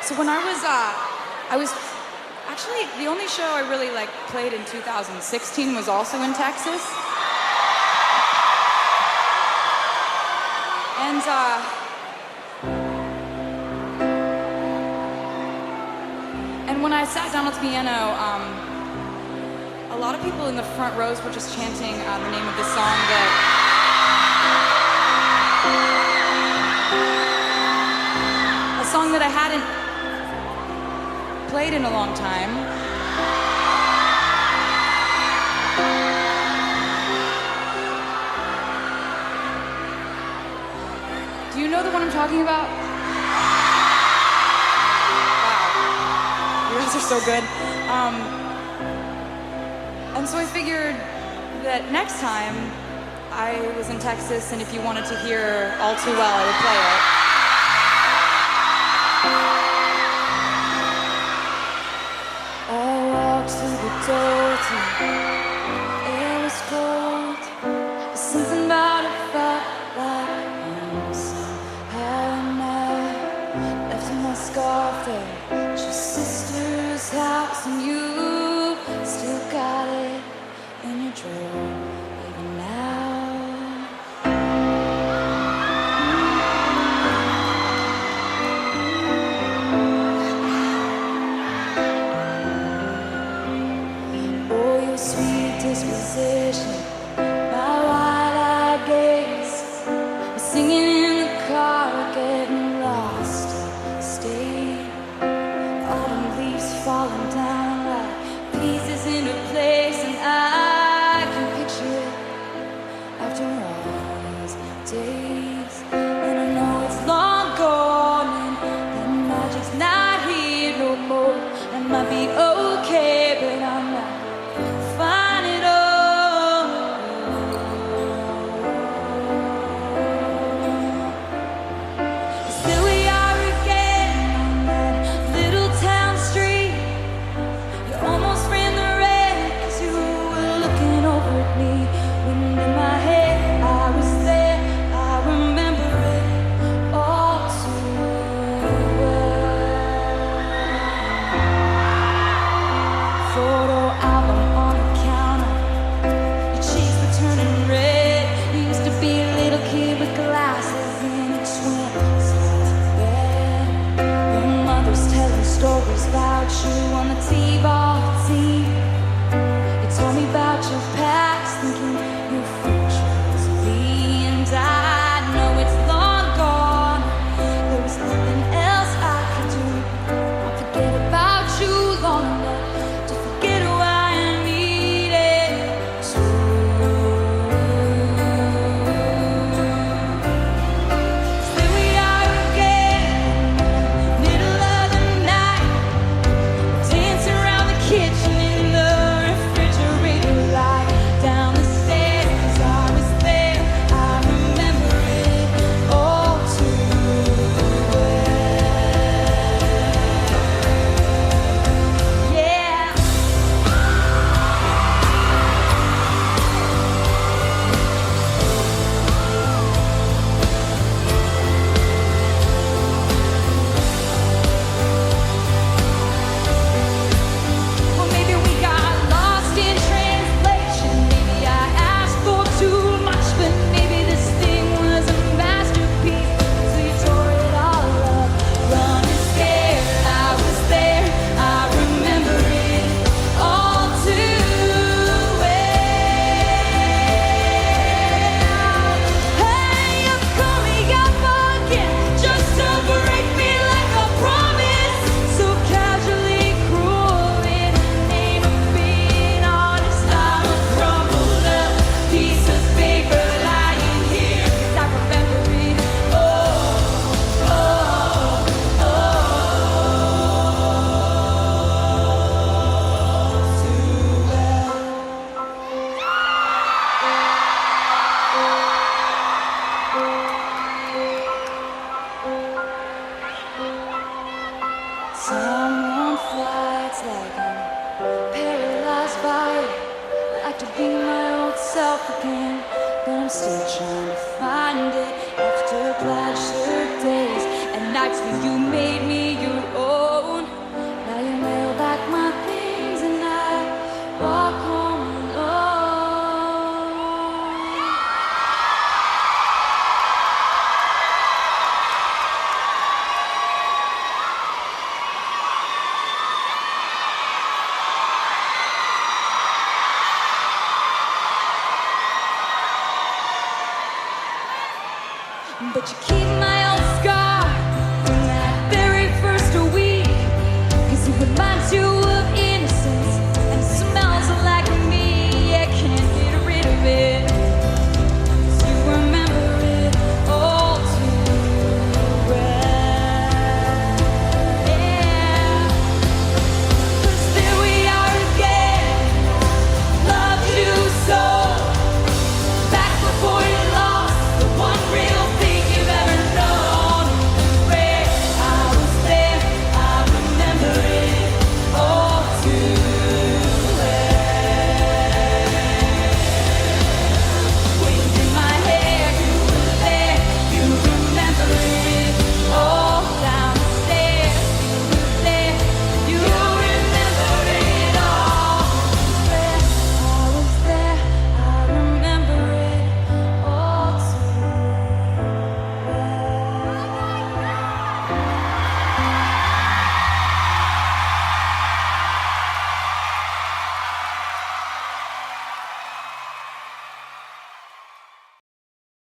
So when I was actually the only show I really played in 2016 was also in Texas. And when I sat down at the piano, a lot of people in the front rows were just chanting the name of the song that I hadn't played in a long time. Do you know the one I'm talking about? Wow, you guys are so good. And so I figured that next time I was in Texas, and if you wanted to hear All Too Well, I would play it. I walked through the door to it was cold, but something about it felt like home. Somehow I left my scarf there at your sister's house, and you still got it in your drawer even now. Sweet disposition, my wide-eyed gaze, I'm singing in the car, getting lost in state. Autumn leaves falling down like pieces into place, and I can picture it after all these days. And I know it's long gone, and that magic's not here no more. I might be okay, but I'm not find it all. Still we are again on that little town street. You almost ran the red 'cause you were looking over at me. Wind in my head, I was there, I remember it all too well. Photo album on the counter, your cheeks were turning red. You used to be a little kid with glasses in a twin size bed. Your mother's telling stories about you on the T-ball team. You told me about your past, thinking your future was me. And I know it's long gone, there was nothing else I could do. I forget about you long enough to forget who I needed to. Still we are again, middle of the night, dancing around the kitchen in the refrigerator light. Down the stairs, I was there, I remember it all too well. Yeah. Well, maybe we got lost in translation. Maybe I asked for too much, but maybe this thing was a masterpiece. So you tore it all up, running scared. I was there, I remember it all too well. Hey, you call me up again, just to break me like a promise. So casually cruel in the name of being honest. I'm a crumpled up piece of paper lying here, 'cause I remember it all too well. Someone flights like I'm paralyzed by it. I like to be my old self again, but I'm still trying to find it after plastered days and nights when you made me your own. Now you mail back my things and I walk home alone. But you keep my